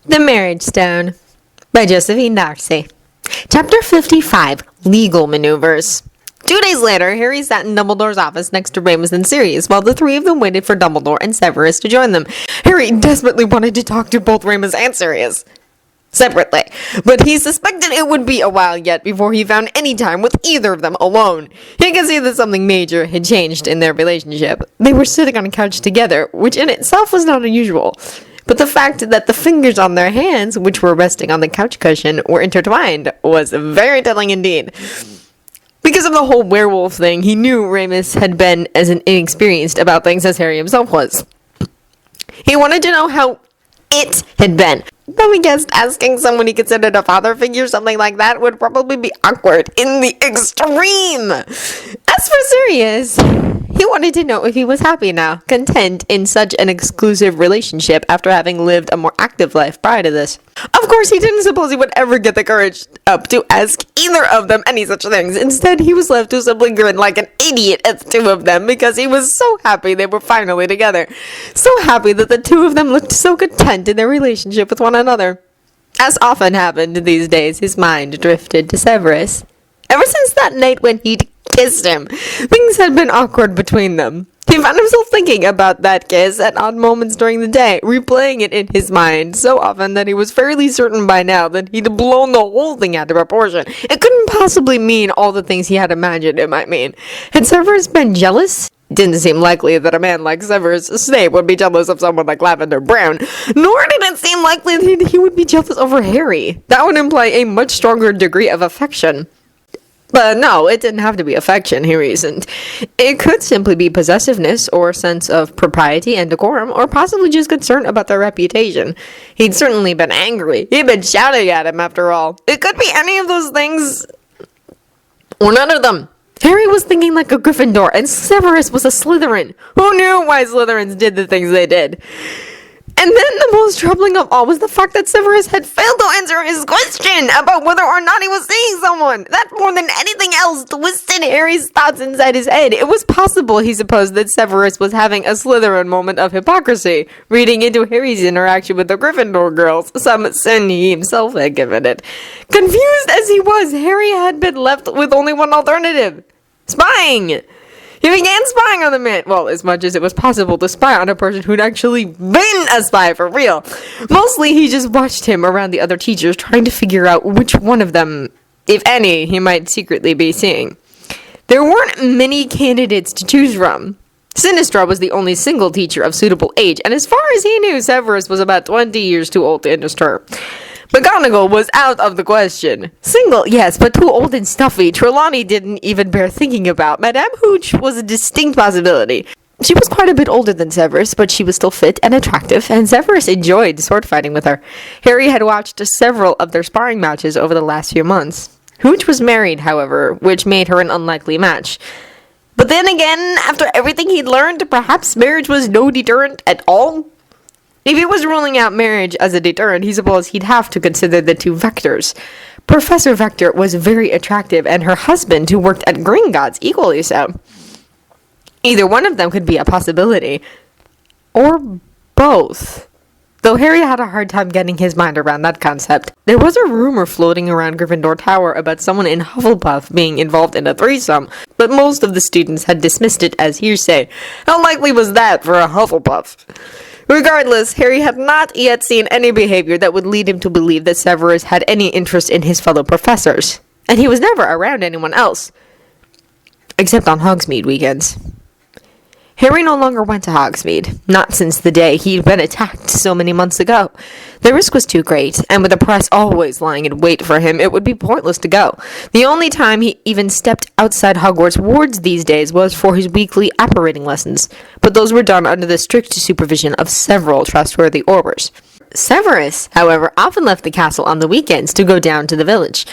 The Marriage Stone by Josephine Darcy. Chapter 55, Legal Maneuvers. 2 days later, Harry sat in Dumbledore's office next to Remus and Sirius while the three of them waited for Dumbledore and Severus to join them. Harry desperately wanted to talk to both Remus and Sirius separately, but he suspected it would be a while yet before he found any time with either of them alone. He could see that something major had changed in their relationship. They were sitting on a couch together, which in itself was not unusual. But the fact that the fingers on their hands, which were resting on the couch cushion, were intertwined was very telling indeed. Because of the whole werewolf thing, he knew Remus had been as inexperienced about things as Harry himself was. He wanted to know how it had been. Though he guessed asking someone he considered a father figure something like that would probably be awkward in the extreme. As for Sirius, he wanted to know if he was happy now, content in such an exclusive relationship after having lived a more active life prior to this. Of course, he didn't suppose he would ever get the courage up to ask either of them any such things. Instead, he was left to simply grin like an idiot at the two of them because he was so happy they were finally together. So happy that the two of them looked so content in their relationship with one another. As often happened these days, his mind drifted to Severus. Ever since that night when he'd kissed him, things had been awkward between them. He found himself thinking about that kiss at odd moments during the day, replaying it in his mind so often that he was fairly certain by now that he'd blown the whole thing out of proportion. It couldn't possibly mean all the things he had imagined it might mean. Had Severus been jealous? It didn't seem likely that a man like Severus Snape would be jealous of someone like Lavender Brown, nor did it seem likely that he would be jealous over Harry. That would imply a much stronger degree of affection. But no, it didn't have to be affection, he reasoned. It could simply be possessiveness, or sense of propriety and decorum, or possibly just concern about their reputation. He'd certainly been angry. He'd been shouting at him, after all. It could be any of those things, or none of them. Harry was thinking like a Gryffindor, and Severus was a Slytherin. Who knew why Slytherins did the things they did? And then the most troubling of all was the fact that Severus had failed to answer his question about whether or not he was seeing someone. That more than anything else twisted Harry's thoughts inside his head. It was possible, he supposed, that Severus was having a Slytherin moment of hypocrisy, reading into Harry's interaction with the Gryffindor girls, some sin he himself had given it. Confused as he was, Harry had been left with only one alternative: spying. He began spying on the man. Well, as much as it was possible to spy on a person who'd actually been a spy for real. Mostly, he just watched him around the other teachers, trying to figure out which one of them, if any, he might secretly be seeing. There weren't many candidates to choose from. Sinistra was the only single teacher of suitable age, and as far as he knew, Severus was about 20 years too old to interest her. McGonagall was out of the question. Single, yes, but too old and stuffy. Trelawney didn't even bear thinking about. Madame Hooch was a distinct possibility. She was quite a bit older than Severus, but she was still fit and attractive, and Severus enjoyed sword fighting with her. Harry had watched several of their sparring matches over the last few months. Hooch was married, however, which made her an unlikely match. But then again, after everything he'd learned, perhaps marriage was no deterrent at all. If he was ruling out marriage as a deterrent, he supposed he'd have to consider the two Vectors. Professor Vector was very attractive, and her husband, who worked at Gringotts, equally so. Either one of them could be a possibility. Or both. Though Harry had a hard time getting his mind around that concept. There was a rumor floating around Gryffindor Tower about someone in Hufflepuff being involved in a threesome, but most of the students had dismissed it as hearsay. How likely was that for a Hufflepuff? Regardless, Harry had not yet seen any behavior that would lead him to believe that Severus had any interest in his fellow professors, and he was never around anyone else, except on Hogsmeade weekends. Harry no longer went to Hogsmeade, not since the day he'd been attacked so many months ago. The risk was too great, and with the press always lying in wait for him, it would be pointless to go. The only time he even stepped outside Hogwarts wards these days was for his weekly apparating lessons, but those were done under the strict supervision of several trustworthy Aurors. Severus, however, often left the castle on the weekends to go down to the village.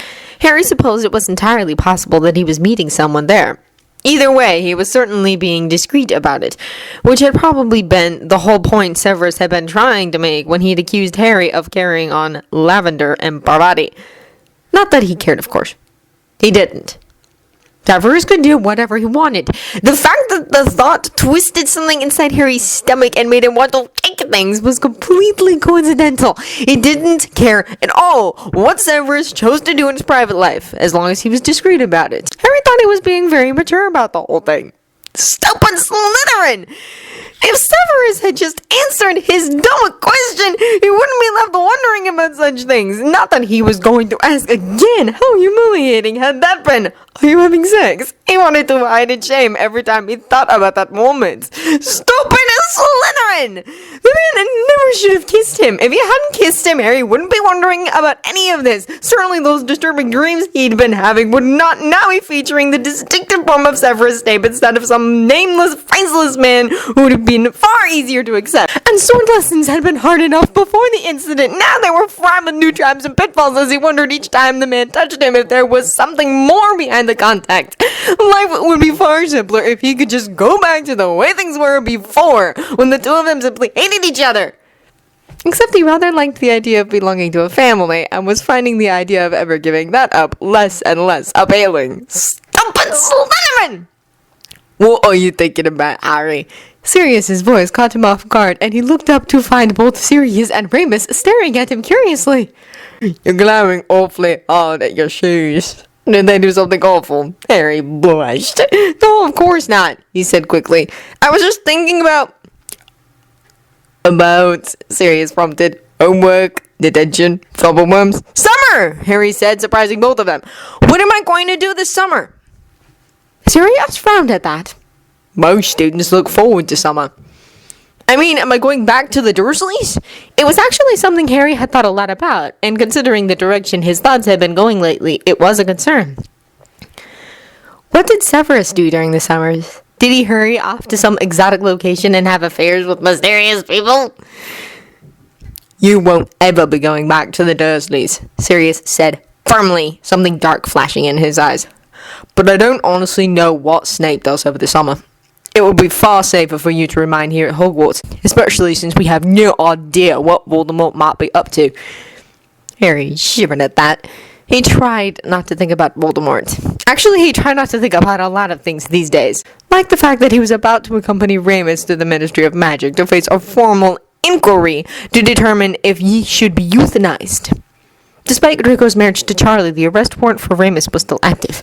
Harry supposed it was entirely possible that he was meeting someone there. Either way, he was certainly being discreet about it, which had probably been the whole point Severus had been trying to make when he'd accused Harry of carrying on Lavender and Parvati. Not that he cared, of course. He didn't. Severus could do whatever he wanted. The fact that the thought twisted something inside Harry's stomach and made him want to kick things was completely coincidental. He didn't care at all what Severus chose to do in his private life, as long as he was discreet about it. Harry thought he was being very mature about the whole thing. Stupid Slytherin! If Severus had just answered his dumb question, he wouldn't be left wondering about such things. Not that he was going to ask again. How humiliating had that been? Are you having sex? He wanted to hide in shame every time he thought about that moment. Stupid Slytherin! The man never should have kissed him. If he hadn't kissed him, Harry wouldn't be wondering about any of this. Certainly those disturbing dreams he'd been having would not now be featuring the distinctive form of Severus Snape instead of some nameless, faceless man who would have been far easier to accept. And sword lessons had been hard enough before the incident. Now they were fraught with new traps and pitfalls as he wondered each time the man touched him if there was something more behind the contact. Life would be far simpler if he could just go back to the way things were before, when the two of them simply hated each other. Except he rather liked the idea of belonging to a family, and was finding the idea of ever giving that up less and less appealing. Stupid Slytherin! What are you thinking about, Harry? Sirius's voice caught him off guard, and he looked up to find both Sirius and Remus staring at him curiously. You're glaring awfully hard at your shoes. Did they do something awful? Harry blushed. No, of course not, he said quickly. I was just thinking about, Sirius prompted. Homework, detention, trouble-worms. Summer, Harry said, surprising both of them. What am I going to do this summer? Sirius frowned at that. Most students look forward to summer. I mean, am I going back to the Dursleys? It was actually something Harry had thought a lot about, and considering the direction his thoughts had been going lately, it was a concern. What did Severus do during the summers? Did he hurry off to some exotic location and have affairs with mysterious people? You won't ever be going back to the Dursleys, Sirius said firmly, something dark flashing in his eyes. But I don't honestly know what Snape does over the summer. It would be far safer for you to remain here at Hogwarts, especially since we have no idea what Voldemort might be up to. Harry shivered at that. He tried not to think about Voldemort. Actually, he tried not to think about a lot of things these days, like the fact that he was about to accompany Remus to the Ministry of Magic to face a formal inquiry to determine if he should be euthanized. Despite Draco's marriage to Charlie, the arrest warrant for Remus was still active,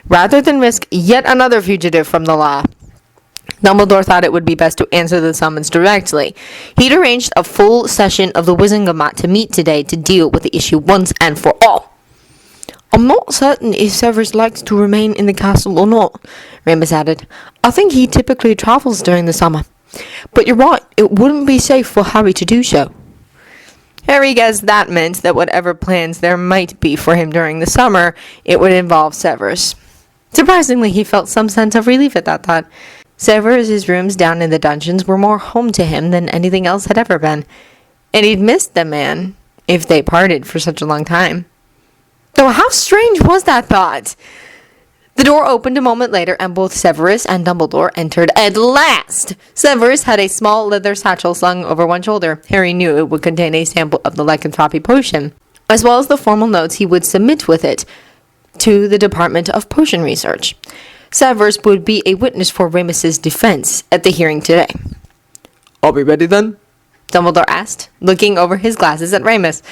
rather than risk yet another fugitive from the law. Dumbledore thought it would be best to answer the summons directly. He'd arranged a full session of the Wizengamot to meet today to deal with the issue once and for all. I'm not certain if Severus likes to remain in the castle or not, Remus added. I think he typically travels during the summer. But you're right, it wouldn't be safe for Harry to do so. Harry guessed that meant that whatever plans there might be for him during the summer, it would involve Severus. Surprisingly, he felt some sense of relief at that thought. Severus's rooms down in the dungeons were more home to him than anything else had ever been, and he'd missed the man, if they parted for such a long time. Though how strange was that thought? The door opened a moment later, and both Severus and Dumbledore entered at last. Severus had a small leather satchel slung over one shoulder. Harry knew it would contain a sample of the lycanthropy potion, as well as the formal notes he would submit with it to the Department of Potion Research. Severus would be a witness for Remus's defense at the hearing today. Are we ready then? Dumbledore asked, looking over his glasses at Remus.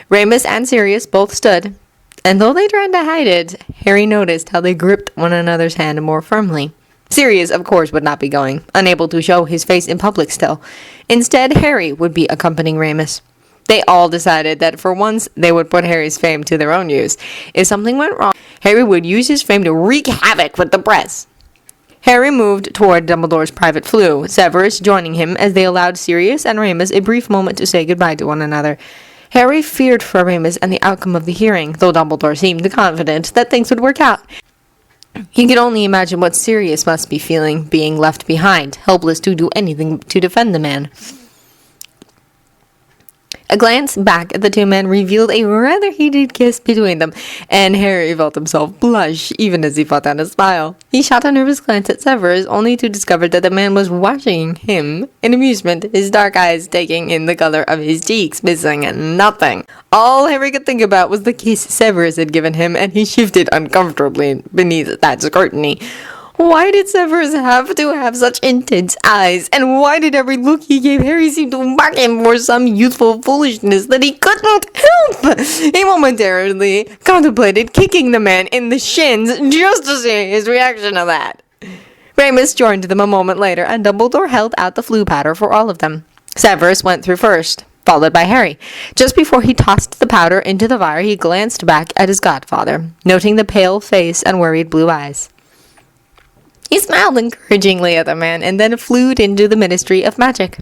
Remus and Sirius both stood, and though they tried to hide it, Harry noticed how they gripped one another's hand more firmly. Sirius, of course, would not be going, unable to show his face in public still. Instead, Harry would be accompanying Remus. They all decided that for once they would put Harry's fame to their own use. If something went wrong, Harry would use his fame to wreak havoc with the press. Harry moved toward Dumbledore's private flue, Severus joining him as they allowed Sirius and Remus a brief moment to say goodbye to one another. Harry feared for Remus and the outcome of the hearing, though Dumbledore seemed confident that things would work out. He could only imagine what Sirius must be feeling, being left behind, helpless to do anything to defend the man. A glance back at the two men revealed a rather heated kiss between them, and Harry felt himself blush, even as he fought down a smile. He shot a nervous glance at Severus, only to discover that the man was watching him in amusement, his dark eyes taking in the color of his cheeks, missing nothing. All Harry could think about was the kiss Severus had given him, and he shifted uncomfortably beneath that scrutiny. Why did Severus have to have such intense eyes? And why did every look he gave Harry seem to mark him for some youthful foolishness that he couldn't help? He momentarily contemplated kicking the man in the shins just to see his reaction to that. Remus joined them a moment later, and Dumbledore held out the flue powder for all of them. Severus went through first, followed by Harry. Just before he tossed the powder into the fire, he glanced back at his godfather, noting the pale face and worried blue eyes. He smiled encouragingly at the man and then flew into the Ministry of Magic.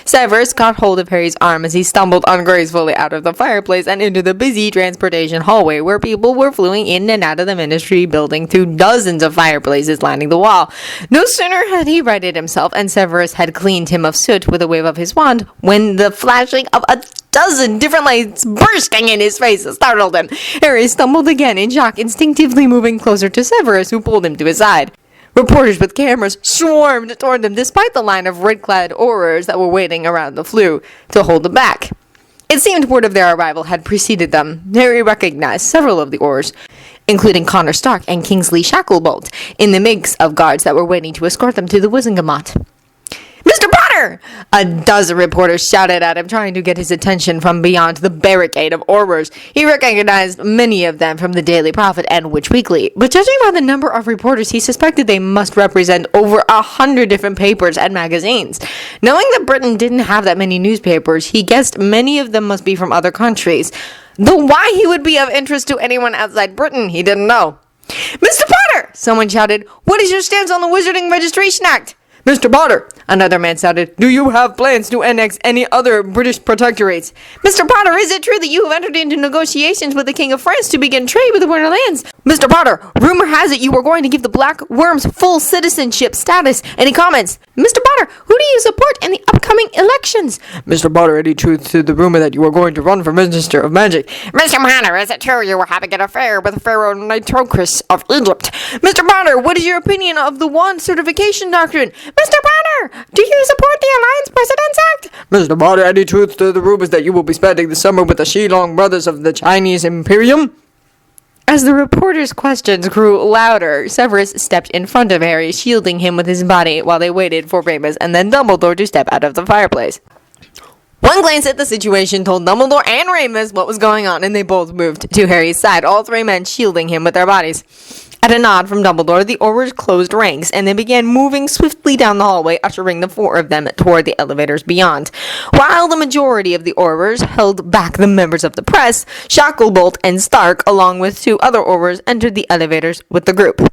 Severus caught hold of Harry's arm as he stumbled ungracefully out of the fireplace and into the busy transportation hallway where people were fleeing in and out of the Ministry building through dozens of fireplaces lining the wall. No sooner had he righted himself and Severus had cleaned him of soot with a wave of his wand when the flashing of a dozen different lights bursting in his face startled him. Harry stumbled again in shock, instinctively moving closer to Severus, who pulled him to his side. Reporters with cameras swarmed toward them despite the line of red-clad Aurors that were waiting around the flue to hold them back. It seemed word of their arrival had preceded them. Harry recognized several of the Aurors, including Connor Stark and Kingsley Shacklebolt, in the mix of guards that were waiting to escort them to the Wizengamot. "Mr. Potter!" A dozen reporters shouted at him, trying to get his attention from beyond the barricade of Aurors. He recognized many of them from the Daily Prophet and Witch Weekly, but judging by the number of reporters, he suspected they must represent over 100 different papers and magazines. Knowing that Britain didn't have that many newspapers, he guessed many of them must be from other countries. Though why he would be of interest to anyone outside Britain, he didn't know. "Mr. Potter!" someone shouted. "What is your stance on the Wizarding Registration Act?" "Mr. Potter," another man shouted, "do you have plans to annex any other British protectorates?" "Mr. Potter, is it true that you have entered into negotiations with the King of France to begin trade with the Winter Lands?" "Mr. Potter, rumor has it you were going to give the Black Worms full citizenship status." Any comments? "Mr. Potter, who do you support in the upcoming elections?" "Mr. Potter, any truth to the rumor that you are going to run for Minister of Magic?" "Mr. Potter, is it true you were having an affair with Pharaoh Nitocris of Egypt?" "Mr. Potter, what is your opinion of the wand certification doctrine?" "Mr. Potter, do you support the Alliance President's Act?" "Mr. Potter, any truth to the rumors that you will be spending the summer with the Shilong brothers of the Chinese Imperium?" As the reporters' questions grew louder, Severus stepped in front of Harry, shielding him with his body while they waited for Remus and then Dumbledore to step out of the fireplace. One glance at the situation told Dumbledore and Remus what was going on, and they both moved to Harry's side, all three men shielding him with their bodies. At a nod from Dumbledore, the Aurors closed ranks, and they began moving swiftly down the hallway, ushering the four of them toward the elevators beyond. While the majority of the Aurors held back the members of the press, Shacklebolt and Stark, along with two other Aurors, entered the elevators with the group.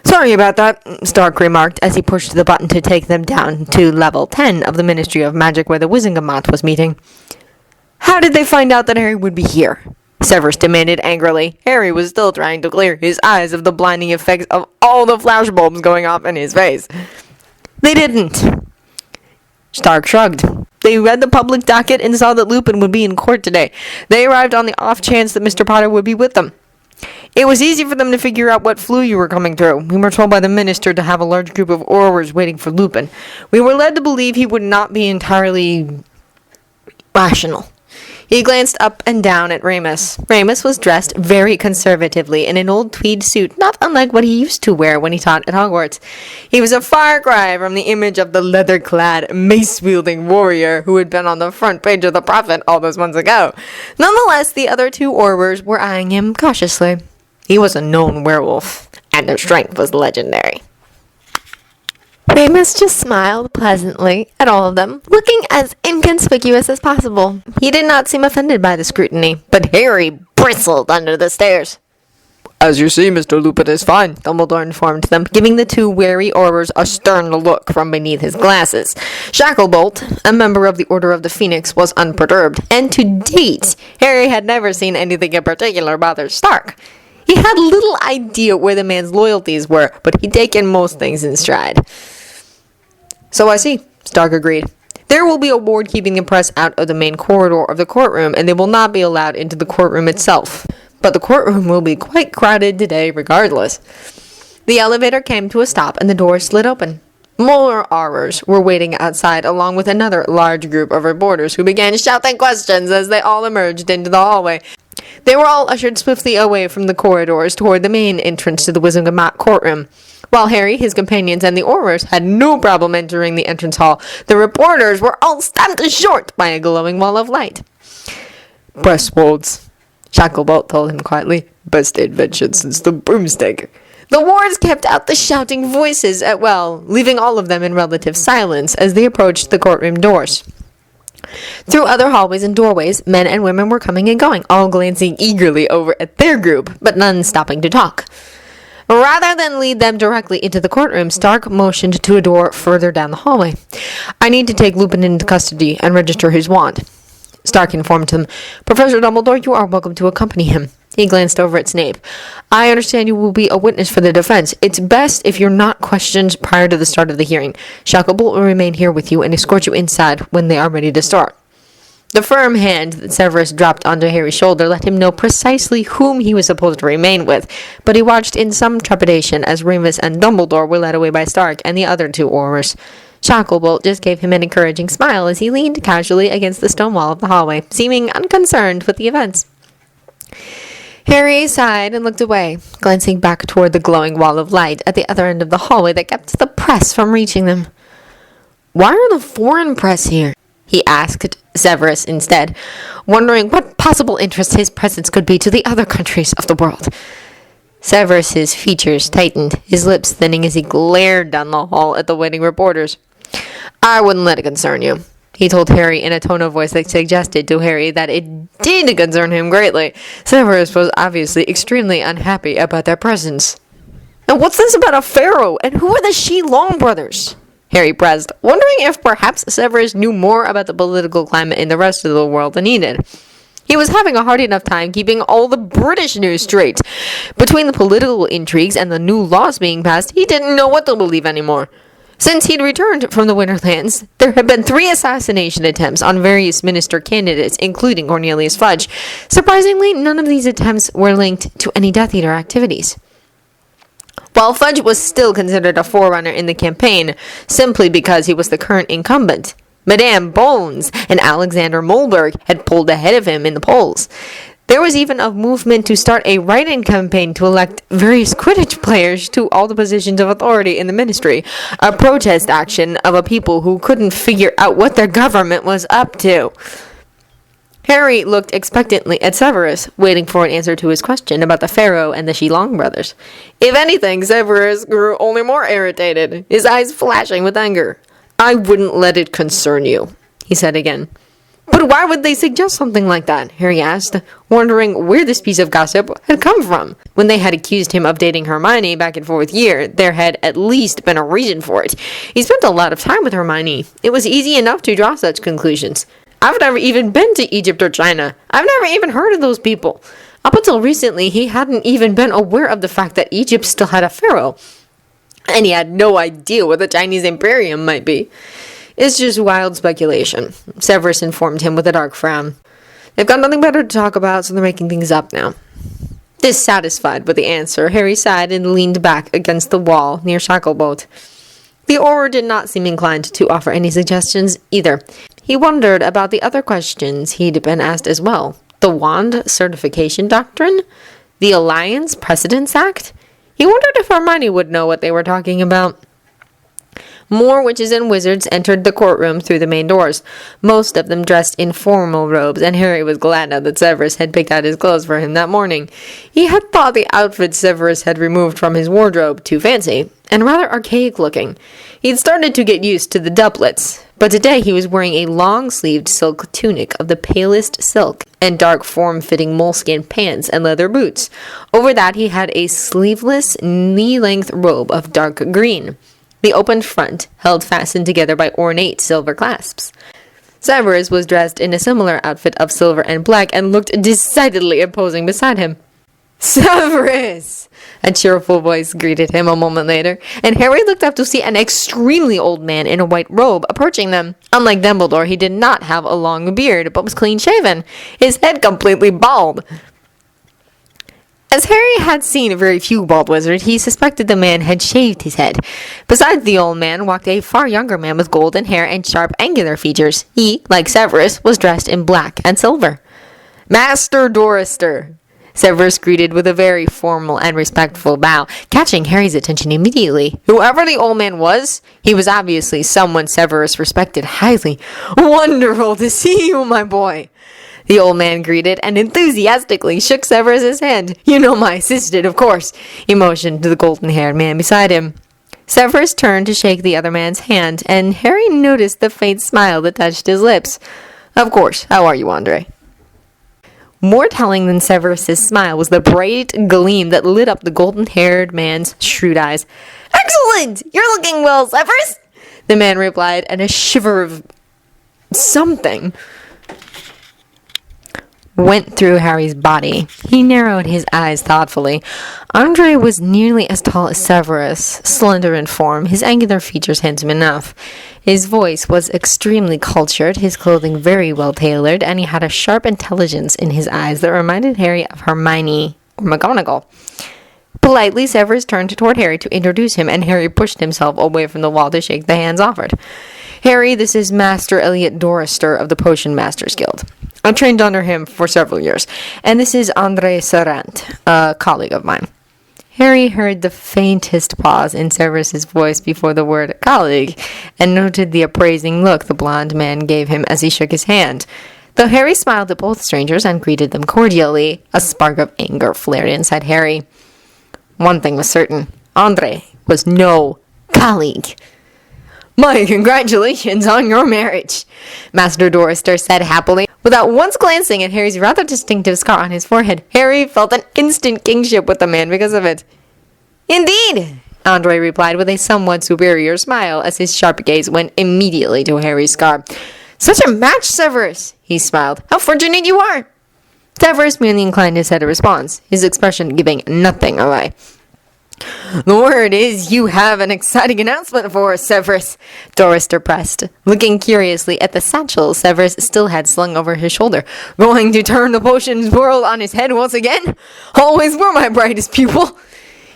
"Sorry about that," Stark remarked as he pushed the button to take them down to level 10 of the Ministry of Magic where the Wizengamot was meeting. "How did they find out that Harry would be here?" Severus demanded angrily. Harry was still trying to clear his eyes of the blinding effects of all the flashbulbs going off in his face. "They didn't." Stark shrugged. "They read the public docket and saw that Lupin would be in court today. They arrived on the off chance that Mr. Potter would be with them. It was easy for them to figure out what flue you were coming through. We were told by the minister to have a large group of Aurors waiting for Lupin. We were led to believe he would not be entirely rational." He glanced up and down at Remus. Remus was dressed very conservatively in an old tweed suit, not unlike what he used to wear when he taught at Hogwarts. He was a far cry from the image of the leather-clad, mace-wielding warrior who had been on the front page of the Prophet all those months ago. Nonetheless, the other two Aurors were eyeing him cautiously. He was a known werewolf, and their strength was legendary. Remus just smiled pleasantly at all of them, looking as inconspicuous as possible. He did not seem offended by the scrutiny, but Harry bristled under the stares. "As you see, Mr. Lupin is fine," Dumbledore informed them, giving the two wary Aurors a stern look from beneath his glasses. Shacklebolt, a member of the Order of the Phoenix, was unperturbed, and to date, Harry had never seen anything in particular bother Stark. He had little idea where the man's loyalties were, but he'd taken most things in stride. "So I see," Stark agreed. "There will be a ward keeping the press out of the main corridor of the courtroom, and they will not be allowed into the courtroom itself. But the courtroom will be quite crowded today regardless." The elevator came to a stop, and the door slid open. More Aurors were waiting outside, along with another large group of reporters who began shouting questions as they all emerged into the hallway. They were all ushered swiftly away from the corridors toward the main entrance to the Wizengamot courtroom. While Harry, his companions, and the Aurors had no problem entering the entrance hall, the reporters were all stopped short by a glowing wall of light. "Press wards," Shacklebolt told him quietly. "Best invention since the broomstick." The wards kept out the shouting voices leaving all of them in relative silence as they approached the courtroom doors. Through other hallways and doorways, men and women were coming and going, all glancing eagerly over at their group, but none stopping to talk. Rather than lead them directly into the courtroom, Stark motioned to a door further down the hallway. "I need to take Lupin into custody and register his wand." Stark informed him. "Professor Dumbledore, you are welcome to accompany him." He glanced over at Snape. "I understand you will be a witness for the defense. It's best if you're not questioned prior to the start of the hearing. Shacklebolt will remain here with you and escort you inside when they are ready to start." The firm hand that Severus dropped onto Harry's shoulder let him know precisely whom he was supposed to remain with, but he watched in some trepidation as Remus and Dumbledore were led away by Stark and the other two Aurors. Shacklebolt just gave him an encouraging smile as he leaned casually against the stone wall of the hallway, seeming unconcerned with the events. Harry sighed and looked away, glancing back toward the glowing wall of light at the other end of the hallway that kept the press from reaching them. "Why are the foreign press here?" he asked Severus instead, wondering what possible interest his presence could be to the other countries of the world. Severus's features tightened, his lips thinning as he glared down the hall at the waiting reporters. "I wouldn't let it concern you," he told Harry in a tone of voice that suggested to Harry that it did concern him greatly. Severus was obviously extremely unhappy about their presence. "And what's this about a pharaoh? And who are the She-Long brothers?" Harry pressed, wondering if perhaps Severus knew more about the political climate in the rest of the world than he did. He was having a hard enough time keeping all the British news straight. Between the political intrigues and the new laws being passed, he didn't know what to believe anymore. Since he'd returned from the Winterlands, there had been 3 assassination attempts on various minister candidates, including Cornelius Fudge. Surprisingly, none of these attempts were linked to any Death Eater activities. While Fudge was still considered a forerunner in the campaign, simply because he was the current incumbent, Madame Bones and Alexander Molberg had pulled ahead of him in the polls. There was even a movement to start a write-in campaign to elect various Quidditch players to all the positions of authority in the ministry, a protest action of a people who couldn't figure out what their government was up to. Harry looked expectantly at Severus, waiting for an answer to his question about the Pharaoh and the She-Long brothers. If anything, Severus grew only more irritated, his eyes flashing with anger. "I wouldn't let it concern you," he said again. "But why would they suggest something like that?" Harry asked, wondering where this piece of gossip had come from. When they had accused him of dating Hermione back and forth year, there had at least been a reason for it. He spent a lot of time with Hermione. It was easy enough to draw such conclusions. I've never even been to Egypt or China. I've never even heard of those people. Up until recently, he hadn't even been aware of the fact that Egypt still had a pharaoh. And he had no idea what the Chinese Imperium might be. "It's just wild speculation," Severus informed him with a dark frown. "They've got nothing better to talk about, so they're making things up now." Dissatisfied with the answer, Harry sighed and leaned back against the wall near Shacklebolt. The Auror did not seem inclined to offer any suggestions either. He wondered about the other questions he'd been asked as well. The Wand Certification Doctrine? The Alliance Precedence Act? He wondered if Hermione would know what they were talking about. More witches and wizards entered the courtroom through the main doors, most of them dressed in formal robes, and Harry was glad now that Severus had picked out his clothes for him that morning. He had thought the outfit Severus had removed from his wardrobe too fancy, and rather archaic looking. He'd started to get used to the doublets, but today he was wearing a long-sleeved silk tunic of the palest silk, and dark form-fitting moleskin pants and leather boots. Over that he had a sleeveless, knee-length robe of dark green, the opened front held fastened together by ornate silver clasps. Severus was dressed in a similar outfit of silver and black and looked decidedly imposing beside him. "Severus!" a cheerful voice greeted him a moment later, and Harry looked up to see an extremely old man in a white robe approaching them. Unlike Dumbledore, he did not have a long beard, but was clean-shaven, his head completely bald. As Harry had seen very few bald wizards, he suspected the man had shaved his head. Besides the old man walked a far younger man with golden hair and sharp, angular features. He, like Severus, was dressed in black and silver. Master Dorer. Severus greeted with a very formal and respectful bow, catching Harry's attention immediately. Whoever the old man was, he was obviously someone Severus respected highly. Wonderful to see you, my boy. The old man greeted and enthusiastically shook Severus's hand. You know my assistant, of course. He motioned to the golden-haired man beside him. Severus turned to shake the other man's hand, and Harry noticed the faint smile that touched his lips. Of course. How are you, Andre? More telling than Severus's smile was the bright gleam that lit up the golden-haired man's shrewd eyes. Excellent! You're looking well, Severus! The man replied, and a shiver of something went through Harry's body. He narrowed his eyes thoughtfully. Andre was nearly as tall as Severus, slender in form, his angular features handsome enough. His voice was extremely cultured, his clothing very well tailored, and he had a sharp intelligence in his eyes that reminded Harry of Hermione or McGonagall. Politely, Severus turned toward Harry to introduce him, and Harry pushed himself away from the wall to shake the hands offered. Harry, this is Master Elliot Dorer of the Potion Masters Guild. I trained under him for several years, and this is Andre Sarant, a colleague of mine. Harry heard the faintest pause in Severus's voice before the word colleague, and noted the appraising look the blond man gave him as he shook his hand. Though Harry smiled at both strangers and greeted them cordially, a spark of anger flared inside Harry. One thing was certain. Andre was no colleague. My congratulations on your marriage, Master Dorer said happily. Without once glancing at Harry's rather distinctive scar on his forehead, Harry felt an instant kingship with the man because of it. Indeed, Andre replied with a somewhat superior smile as his sharp gaze went immediately to Harry's scar. Such a match, Severus, he smiled. How fortunate you are. Severus merely inclined his head in response, his expression giving nothing away. The word is you have an exciting announcement for us, Severus, Dorer pressed, looking curiously at the satchel Severus still had slung over his shoulder. Going to turn the potions world on his head once again? Always were my brightest pupil.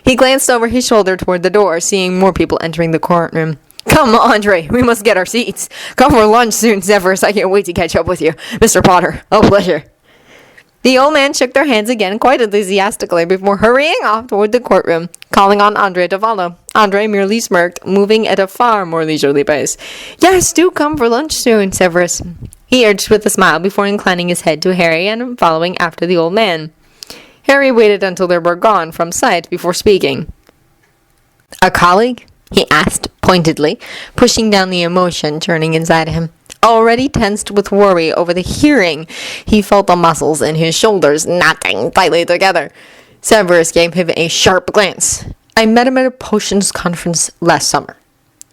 He glanced over his shoulder toward the door, seeing more people entering the courtroom. Come, Andre, we must get our seats. Come for lunch soon, Severus. I can't wait to catch up with you. Mr. Potter, a pleasure. The old man shook their hands again quite enthusiastically before hurrying off toward the courtroom, calling on Andre to follow. Andre merely smirked, moving at a far more leisurely pace. Yes, do come for lunch soon, Severus, he urged with a smile before inclining his head to Harry and following after the old man. Harry waited until they were gone from sight before speaking. A colleague? He asked pointedly, pushing down the emotion churning inside him. Already tensed with worry over the hearing, he felt the muscles in his shoulders knotting tightly together. Severus gave him a sharp glance. I met him at a potions conference last summer,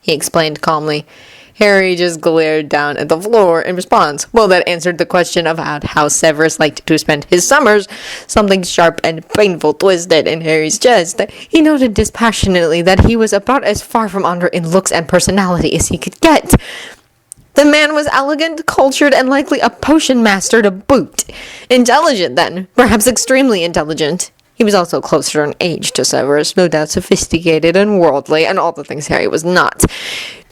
he explained calmly. Harry just glared down at the floor in response. Well, that answered the question about how Severus liked to spend his summers. Something sharp and painful twisted in Harry's chest. He noted dispassionately that he was about as far from Andre in looks and personality as he could get. The man was elegant, cultured, and likely a potion master to boot. Intelligent, then. Perhaps extremely intelligent. He was also closer in age to Severus, no doubt sophisticated and worldly, and all the things Harry was not.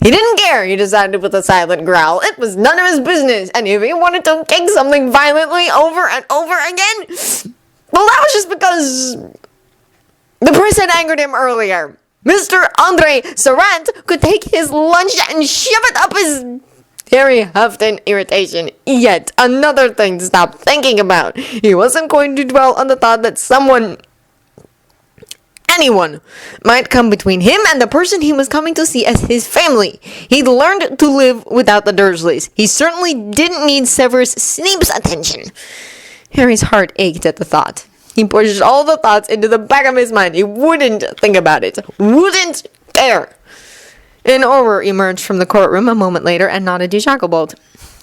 He didn't care, he decided with a silent growl. It was none of his business, and if he wanted to kick something violently over and over again, well, that was just because the person angered him earlier. Mr. Andre Sarant could take his lunch and shove it up his... Harry huffed in irritation. Yet another thing to stop thinking about. He wasn't going to dwell on the thought that anyone, might come between him and the person he was coming to see as his family. He'd learned to live without the Dursleys. He certainly didn't need Severus Snape's attention. Harry's heart ached at the thought. He pushed all the thoughts into the back of his mind. He wouldn't think about it. Wouldn't care. An Auror emerged from the courtroom a moment later and nodded to Shacklebolt.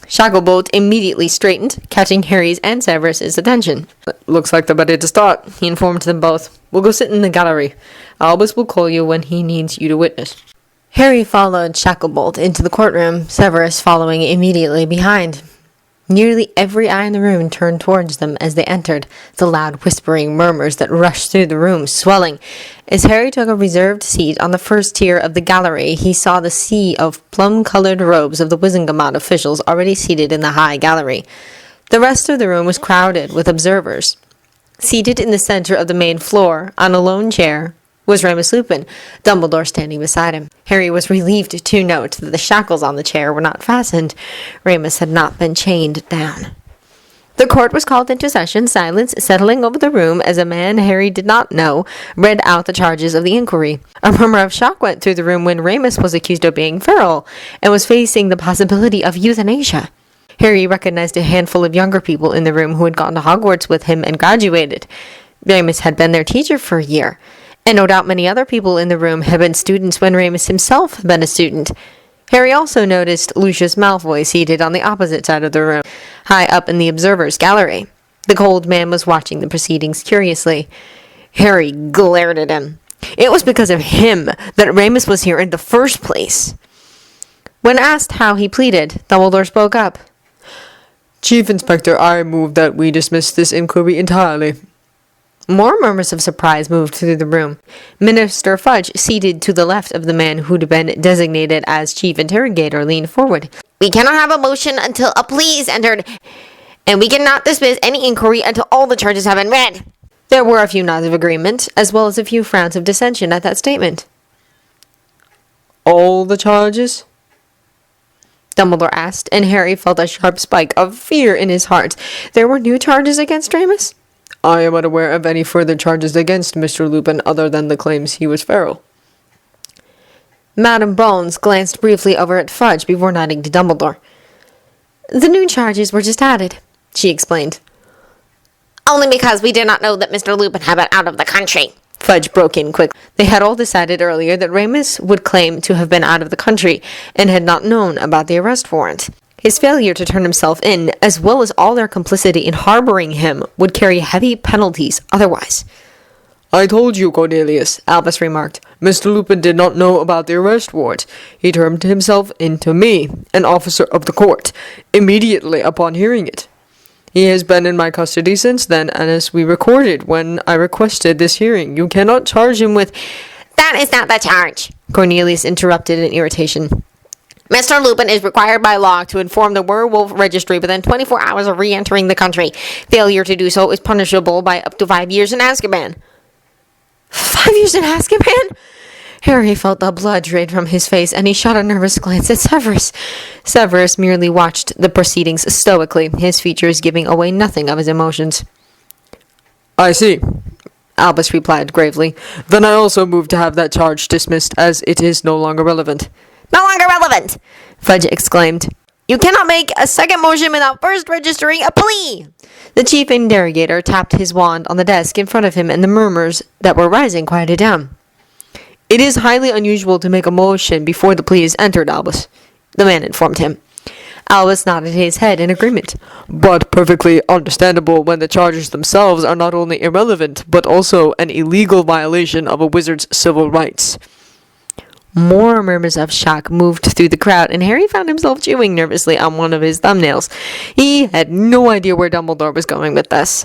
Shacklebolt immediately straightened, catching Harry's and Severus's attention. Looks like they're ready to start, he informed them both. We'll go sit in the gallery. Albus will call you when he needs you to witness. Harry followed Shacklebolt into the courtroom, Severus following immediately behind. Nearly every eye in the room turned towards them as they entered, the loud whispering murmurs that rushed through the room swelling. As Harry took a reserved seat on the first tier of the gallery, he saw the sea of plum-colored robes of the Wizengamot officials already seated in the high gallery. The rest of the room was crowded with observers. Seated in the center of the main floor, on a lone chair, was Remus Lupin, Dumbledore standing beside him. Harry was relieved to note that the shackles on the chair were not fastened. Remus had not been chained down. The court was called into session, silence settling over the room as a man Harry did not know read out the charges of the inquiry. A murmur of shock went through the room when Remus was accused of being feral and was facing the possibility of euthanasia. Harry recognized a handful of younger people in the room who had gone to Hogwarts with him and graduated. Remus had been their teacher for a year, and no doubt many other people in the room had been students when Remus himself had been a student. Harry also noticed Lucius Malfoy seated on the opposite side of the room, high up in the observers' gallery. The cold man was watching the proceedings curiously. Harry glared at him. It was because of him that Remus was here in the first place. When asked how he pleaded, Dumbledore spoke up. Chief Inspector, I move that we dismiss this inquiry entirely. More murmurs of surprise moved through the room. Minister Fudge, seated to the left of the man who'd been designated as chief interrogator, leaned forward. We cannot have a motion until a plea is entered, and we cannot dismiss any inquiry until all the charges have been read. There were a few nods of agreement, as well as a few frowns of dissension at that statement. All the charges? Dumbledore asked, and Harry felt a sharp spike of fear in his heart. There were new charges against Remus? I am unaware of any further charges against Mr. Lupin other than the claims he was feral. Madame Bones glanced briefly over at Fudge before nodding to Dumbledore. The new charges were just added, she explained. Only because we did not know that Mr. Lupin had been out of the country. Fudge broke in quickly. They had all decided earlier that Remus would claim to have been out of the country and had not known about the arrest warrant. His failure to turn himself in, as well as all their complicity in harboring him, would carry heavy penalties otherwise. I told you, Cornelius, Albus remarked. Mr. Lupin did not know about the arrest warrant. He turned himself in to me, an officer of the court, immediately upon hearing it. He has been in my custody since then, and as we recorded when I requested this hearing, you cannot charge him with— That is not the charge, Cornelius interrupted in irritation. Mr. Lupin is required by law to inform the werewolf registry within 24 hours of re-entering the country. Failure to do so is punishable by up to 5 years in Azkaban. 5 years in Azkaban? Harry felt the blood drain from his face, and he shot a nervous glance at Severus. Severus merely watched the proceedings stoically, his features giving away nothing of his emotions. I see, Albus replied gravely. Then I also move to have that charge dismissed, as it is no longer relevant. No longer relevant, Fudge exclaimed. You cannot make a second motion without first registering a plea. The chief interrogator tapped his wand on the desk in front of him, and the murmurs that were rising quieted down. It is highly unusual to make a motion before the plea is entered, Albus, the man informed him. Albus nodded his head in agreement. But perfectly understandable when the charges themselves are not only irrelevant, but also an illegal violation of a wizard's civil rights. More murmurs of shock moved through the crowd, and Harry found himself chewing nervously on one of his thumbnails. He had no idea where Dumbledore was going with this.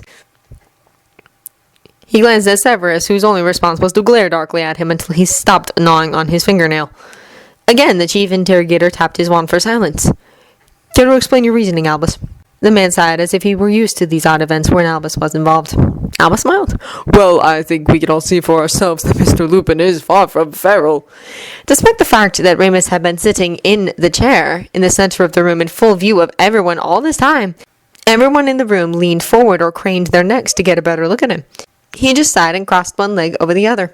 He glanced at Severus, whose only response was to glare darkly at him until he stopped gnawing on his fingernail. Again, the chief interrogator tapped his wand for silence. Care to explain your reasoning, Albus? The man sighed as if he were used to these odd events when Albus was involved. Albus smiled. Well, I think we can all see for ourselves that Mr. Lupin is far from feral. Despite the fact that Remus had been sitting in the chair in the center of the room in full view of everyone all this time, everyone in the room leaned forward or craned their necks to get a better look at him. He just sighed and crossed one leg over the other.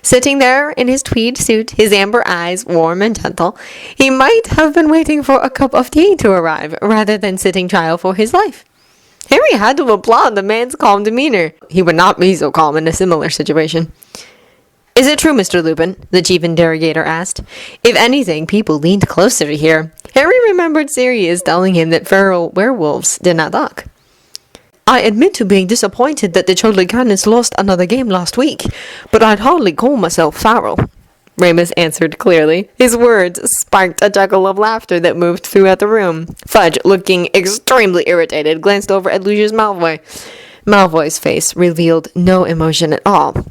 Sitting there in his tweed suit, his amber eyes warm and gentle, he might have been waiting for a cup of tea to arrive, rather than sitting trial for his life. Harry had to applaud the man's calm demeanor. He would not be so calm in a similar situation. Is it true, Mr. Lupin? The chief interrogator asked. If anything, people leaned closer to hear. Harry remembered Sirius telling him that feral werewolves did not talk. I admit to being disappointed that the Chudley Cannons lost another game last week, but I'd hardly call myself feral. Remus answered clearly. His words sparked a chuckle of laughter that moved throughout the room. Fudge, looking extremely irritated, glanced over at Lucius Malfoy. Malfoy's face revealed no emotion at all.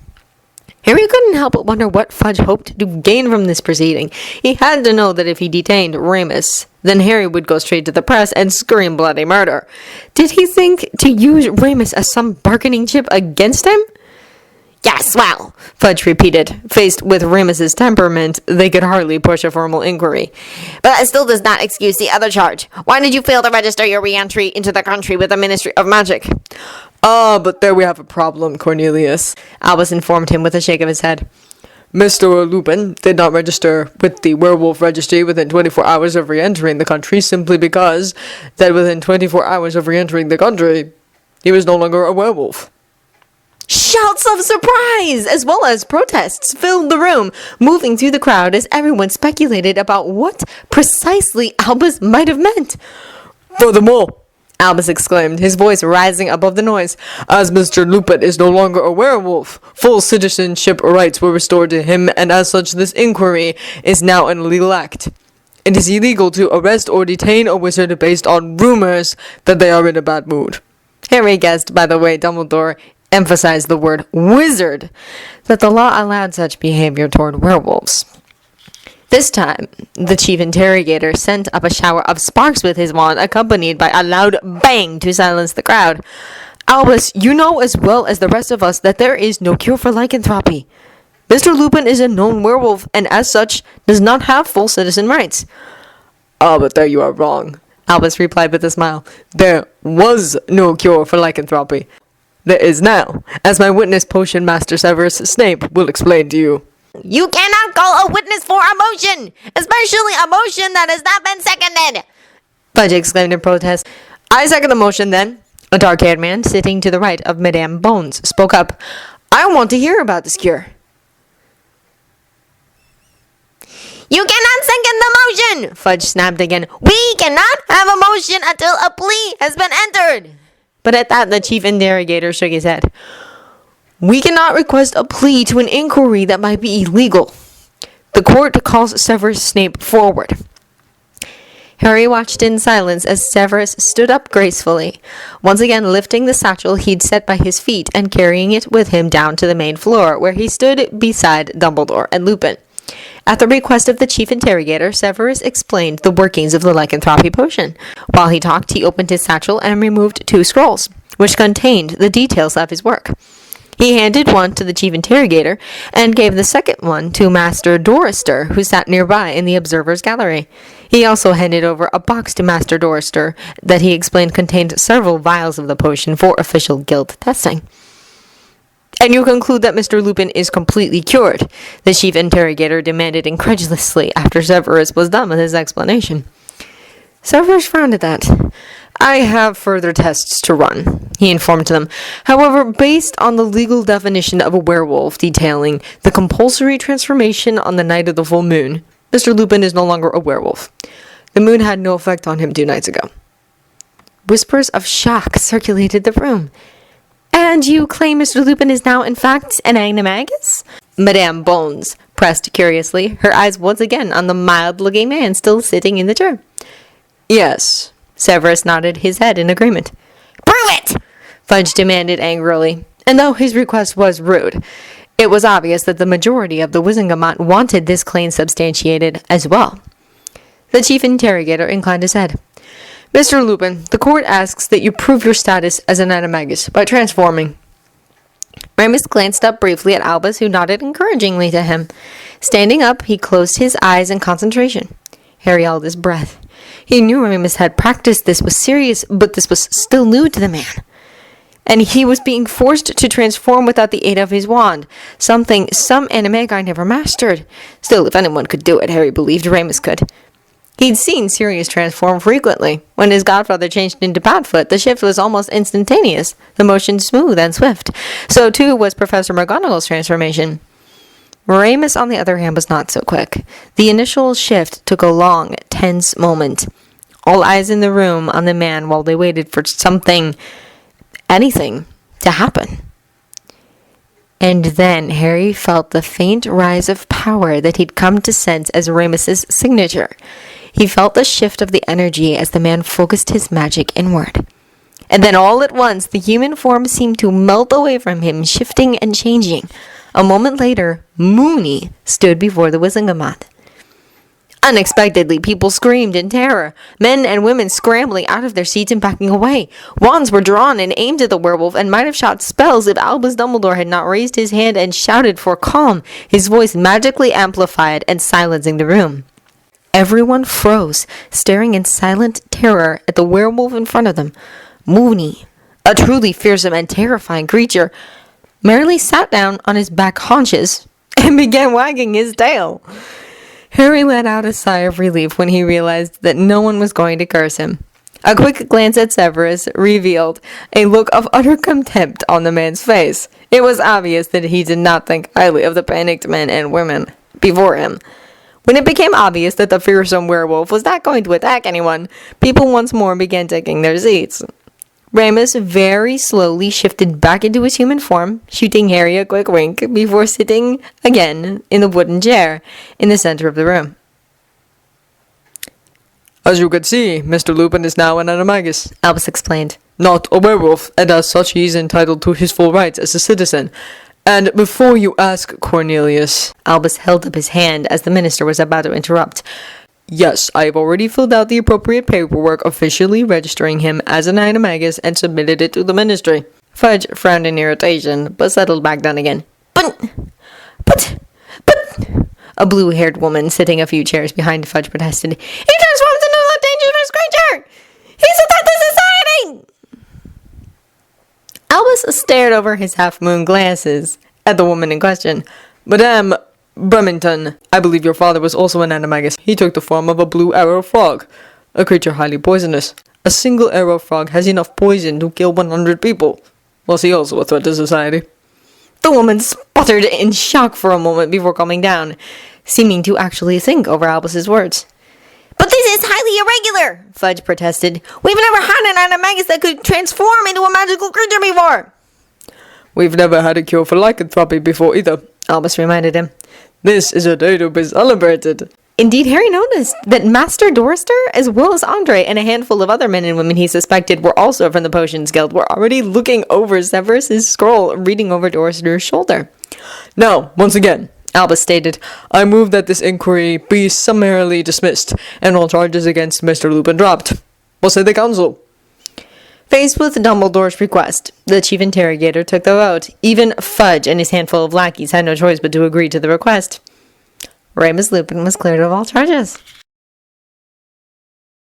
Harry couldn't help but wonder what Fudge hoped to gain from this proceeding. He had to know that if he detained Remus, then Harry would go straight to the press and scream bloody murder. Did he think to use Remus as some bargaining chip against him? Yes, well, Fudge repeated. Faced with Remus's temperament, they could hardly push a formal inquiry. but that still does not excuse the other charge. Why did you fail to register your re-entry into the country with the Ministry of Magic? Ah, but there we have a problem, Cornelius. Albus informed him with a shake of his head. Mr. Lupin did not register with the werewolf registry within 24 hours of re-entering the country simply because that within 24 hours of re-entering the country, he was no longer a werewolf. Shouts of surprise, as well as protests, filled the room, moving through the crowd as everyone speculated about what precisely Albus might have meant. Furthermore, Albus exclaimed, his voice rising above the noise, as Mr. Lupin is no longer a werewolf, full citizenship rights were restored to him, and as such this inquiry is now an illegal act. It is illegal to arrest or detain a wizard based on rumors that they are in a bad mood. Harry guessed, by the way Dumbledore emphasized the word wizard, that the law allowed such behavior toward werewolves. This time, the chief interrogator sent up a shower of sparks with his wand, accompanied by a loud bang to silence the crowd. Albus, you know as well as the rest of us that there is no cure for lycanthropy. Mr. Lupin is a known werewolf, and as such, does not have full citizen rights. Ah, but there you are wrong, Albus replied with a smile. There was no cure for lycanthropy. There is now, as my witness potion master Severus Snape will explain to you. You cannot call a witness for a motion, especially a motion that has not been seconded. Fudge exclaimed in protest. I second the motion, then. A dark-haired man sitting to the right of Madame Bones spoke up. I want to hear about this cure. You cannot second the motion, Fudge snapped again. We cannot have a motion until a plea has been entered. But at that, the chief interrogator shook his head. We cannot request a plea to an inquiry that might be illegal. The court calls Severus Snape forward. Harry watched in silence as Severus stood up gracefully, once again lifting the satchel he'd set by his feet and carrying it with him down to the main floor, where he stood beside Dumbledore and Lupin. At the request of the chief interrogator, Severus explained the workings of the lycanthropy potion. While he talked, he opened his satchel and removed 2 scrolls, which contained the details of his work. He handed one to the chief interrogator and gave the second one to Master Dorer, who sat nearby in the observer's gallery. He also handed over a box to Master Dorer that he explained contained several vials of the potion for official guild testing. And you conclude that Mr. Lupin is completely cured? The chief interrogator demanded incredulously after Severus was done with his explanation. Severus frowned at that. I have further tests to run, he informed them. However, based on the legal definition of a werewolf detailing the compulsory transformation on the night of the full moon, Mr. Lupin is no longer a werewolf. The moon had no effect on him 2 nights ago. Whispers of shock circulated the room. And you claim Mr. Lupin is now, in fact, an animagus? Madame Bones pressed curiously, her eyes once again on the mild-looking man still sitting in the chair. Yes, Severus nodded his head in agreement. Prove it! Fudge demanded angrily, and though his request was rude, it was obvious that the majority of the Wizengamot wanted this claim substantiated as well. The chief interrogator inclined his head. Mr. Lupin, the court asks that you prove your status as an animagus by transforming. Remus glanced up briefly at Albus, who nodded encouragingly to him. Standing up, he closed his eyes in concentration. Harry held his breath. He knew Remus had practiced this was serious, but this was still new to the man. And he was being forced to transform without the aid of his wand, something some animagi never mastered. Still, if anyone could do it, Harry believed Remus could. He'd seen Sirius transform frequently. When his godfather changed into Padfoot, the shift was almost instantaneous, the motion smooth and swift. So too was Professor McGonagall's transformation. Remus, on the other hand, was not so quick. The initial shift took a long, tense moment. All eyes in the room on the man while they waited for anything, to happen. And then Harry felt the faint rise of power that he'd come to sense as Remus's signature. He felt the shift of the energy as the man focused his magic inward. And then all at once, the human form seemed to melt away from him, shifting and changing. A moment later, Mooney stood before the Wizengamot. Unexpectedly, people screamed in terror, men and women scrambling out of their seats and backing away. Wands were drawn and aimed at the werewolf and might have shot spells if Albus Dumbledore had not raised his hand and shouted for calm, his voice magically amplified and silencing the room. Everyone froze, staring in silent terror at the werewolf in front of them. Mooney, a truly fearsome and terrifying creature, merely sat down on his back haunches and began wagging his tail. Harry let out a sigh of relief when he realized that no one was going to curse him. A quick glance at Severus revealed a look of utter contempt on the man's face. It was obvious that he did not think highly of the panicked men and women before him. When it became obvious that the fearsome werewolf was not going to attack anyone, people once more began taking their seats. Remus very slowly shifted back into his human form, shooting Harry a quick wink before sitting again in the wooden chair in the center of the room. As you can see, Mr. Lupin is now an animagus. Albus explained. Not a werewolf, and as such he is entitled to his full rights as a citizen. And before you ask, Cornelius... Albus held up his hand as the minister was about to interrupt. Yes, I have already filled out the appropriate paperwork officially registering him as an animagus and submitted it to the ministry. Fudge frowned in irritation, but settled back down again. But... A blue-haired woman sitting a few chairs behind Fudge protested. He transforms into a dangerous creature! He's a threat to society! Albus stared over his half-moon glasses at the woman in question. Madame Bremington, I believe your father was also an animagus. He took the form of a blue arrow frog, a creature highly poisonous. A single arrow frog has enough poison to kill 100 people. Was he also a threat to society? The woman sputtered in shock for a moment before calming down, seeming to actually think over Albus's words. But this is highly irregular, Fudge protested. We've never had an animagus that could transform into a magical creature before. We've never had a cure for lycanthropy before either, Albus reminded him. This is a day to be celebrated. Indeed, Harry noticed that Master Dorster, as well as Andre and a handful of other men and women he suspected were also from the Potions Guild, were already looking over Severus's scroll, reading over Dorster's shoulder. Now, once again, Albus stated, I move that this inquiry be summarily dismissed, and all charges against Mr. Lupin dropped. What say the council? Faced with Dumbledore's request, the chief interrogator took the vote. Even Fudge and his handful of lackeys had no choice but to agree to the request. Remus Lupin was cleared of all charges.